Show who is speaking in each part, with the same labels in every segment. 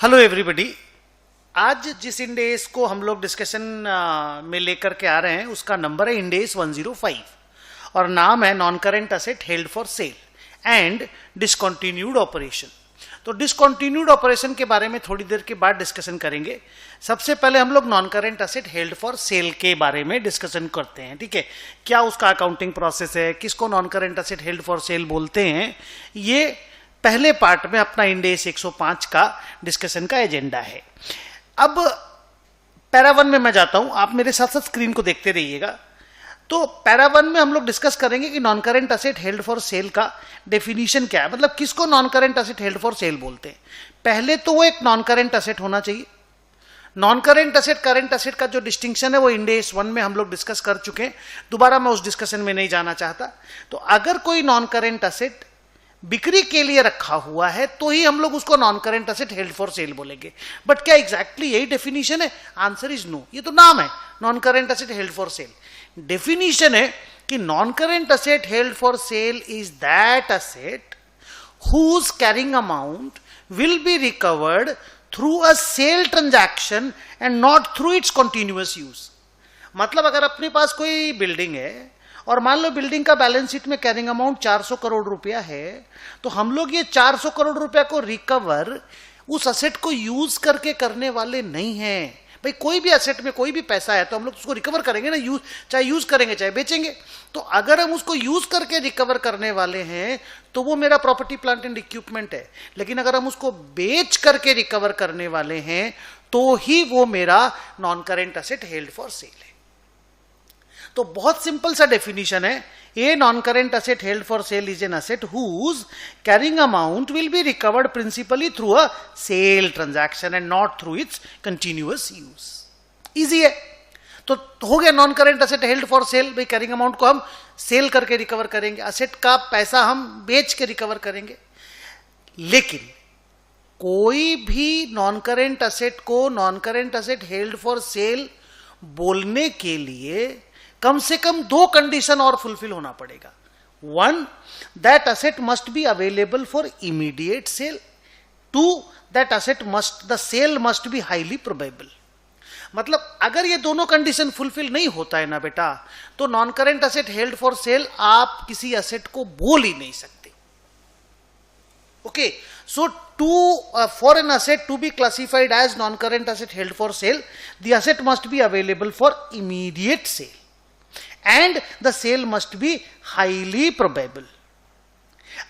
Speaker 1: Hello everybody. आज जिस इंडेस को हम लोग डिस्कशन में लेकर के आ रहे हैं उसका नंबर है इंडेस 105 और नाम है non current asset held for cell and discontinued operation. तो डिसकंटिन्यूड ऑपरेशन के बारे में थोड़ी देर के बाद डिस्कशन करेंगे। सबसे पहले हम लोग non current asset held for cell के बारे में डिस्कशन करते हैं। ठीक है, क्या उसका अकाउंटिंग प्रोसेस है, किसको non current asset held for cell बोलते हैं, ये पहले पार्ट में अपना इंडेस 105 का डिस्कशन का एजेंडा है। अब पैरा 1 में मैं जाता हूं, आप मेरे साथ साथ स्क्रीन को देखते रहिएगा। तो पैरा 1 में हम लोग डिस्कस करेंगे कि non current asset held for cell का डेफिनेशन क्या है, मतलब किसको non current asset held for cell बोलते हैं। पहले तो वो एक नॉन करेंट असेट होना चाहिए। Non current asset current asset का जो डिस्टिंक्शन है वो इंडेस 1 में हम लोग डिस्कस कर चुके हैं, दोबारा मैं उस डिस्कशन में नहीं जाना चाहता। तो अगर कोई नॉन करेंट असेट बिक्री के लिए रखा हुआ है तो ही हम लोग उसको non current asset held for sale बोलेंगे। बट क्या एग्जैक्टली यही डेफिनेशन है? Answer is no. ये तो नाम है non current asset held for sale. Definition है कि non current asset held for sale is that asset whose carrying amount will be recovered through a sale transaction and not through its continuous use। मतलब अगर अपने पास कोई building है और मान लो building का बैलेंस शीट में कैरिंग अमाउंट 400 करोड़ रुपया है, तो हम लोग ये 400 करोड़ रुपया को रिकवर उस असेट को यूज करके करने वाले नहीं हैं। भाई कोई भी असेट में कोई भी पैसा है तो हम लोग उसको रिकवर करेंगे ना, चाहे यूज करेंगे चाहे बेचेंगे। तो अगर हम उसको यूज करके रिकवर करने वाले हैं तो वो मेरा प्रॉपर्टी प्लांट एंड इक्विपमेंट है, लेकिन अगर हम उसको बेच करके रिकवर करने वाले हैं तो ही वो मेरा non current asset held for sale है। तो बहुत सिंपल सा डेफिनेशन है, a non current asset held for sale is an asset whose carrying amount will be recovered principally through a sale transaction and not through its continuous use. Easy है। तो हो गया non current asset held for sale. भाई carrying amount को हम cell करके recover करेंगे, asset का पैसा हम बेच के रिकवर करेंगे। लेकिन कोई भी नॉन करेंट असेट को non current asset held for cell बोलने के लिए कम से कम 2 कंडीशन और फुलफिल होना पड़ेगा। 1, that asset must be available for immediate sale. 2, that asset must the sale must be highly probable. मतलब अगर ये दोनों कंडीशन फुलफिल नहीं होता है ना बेटा, तो non current asset held for cell आप किसी असेट को बोल ही नहीं सकते। Okay, so for an asset to be classified as non-current asset held for sale, the asset must be available for immediate sale and the sale must be highly probable।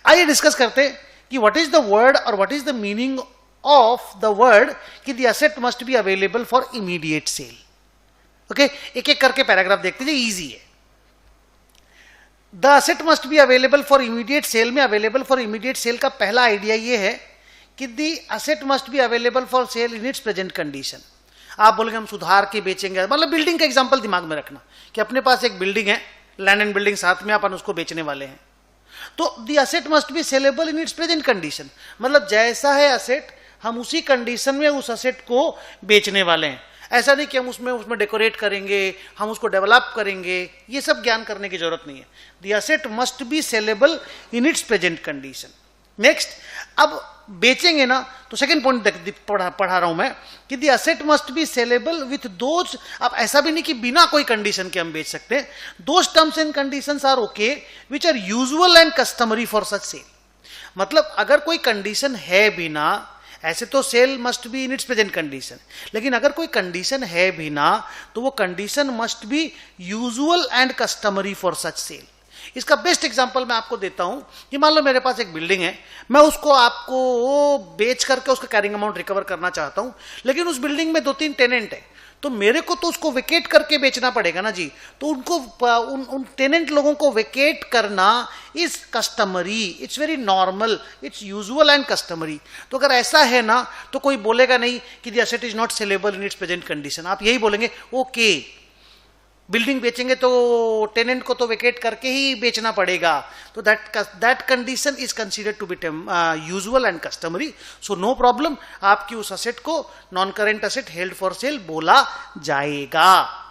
Speaker 1: आइए discuss करते हैं कि what is the word और what is the meaning of the word कि the asset must be available for immediate sale। Okay, एक एक करके paragraph देखते हैं, इजी है। The asset must be available for immediate sale में available for immediate sale का पहला आइडिया ये है कि the asset must be available for sale in its present condition। आप बोलेंगे हम सुधार के बेचेंगे, मतलब बिल्डिंग का एग्जांपल दिमाग में रखना कि अपने पास एक बिल्डिंग है, लैंड एंड बिल्डिंग साथ में, अपन उसको बेचने वाले हैं। तो the asset must B saleable in its present condition, मतलब जैसा है असेट हम उसी कंडीशन में उस असेट को बेचने वाले हैं। ऐसा नहीं कि हम उसमें डेकोरेट करेंगे, हम उसको डेवलप करेंगे, ये सब ज्ञान करने की जरूरत नहीं है। The asset must B saleable in its present condition. Next, अब बेचेंगे ना तो सेकंड पॉइंट पढ़ा रहा हूं मैं कि the asset must B saleable with those. अब ऐसा भी नहीं कि बिना कोई कंडीशन के हम बेच सकते हैं। Those terms and conditions are okay which are usual and customary for such sale. मतलब अगर कोई कंडीशन है बिना, ऐसे तो sale must be in its present condition, लेकिन अगर कोई कंडीशन है बिना तो वो condition must be usual and customary for such sale. इसका बेस्ट एग्जांपल मैं आपको देता हूं कि मान लो मेरे पास एक बिल्डिंग है, मैं उसको आपको बेच करके उसका कैरिंग अमाउंट रिकवर करना चाहता हूं, लेकिन उस बिल्डिंग में 2-3 टेनेंट है, तो मेरे को तो उसको वेकेट करके बेचना पड़ेगा ना जी। तो उनको उन टेनेंट लोगों को वेकेट करना is customary, it's very normal, it's usual and customary. तो अगर ऐसा है ना तो कोई बोलेगा नहीं कि the asset is not saleable in its present condition. आप यही बोलेंगे ओके, बिल्डिंग बेचेंगे तो टेनेंट को तो वेकेट करके ही बेचना पड़ेगा, तो that condition is considered to be usual and customary. So no problem, आपकी उस असेट को non current asset held for sale बोला जाएगा।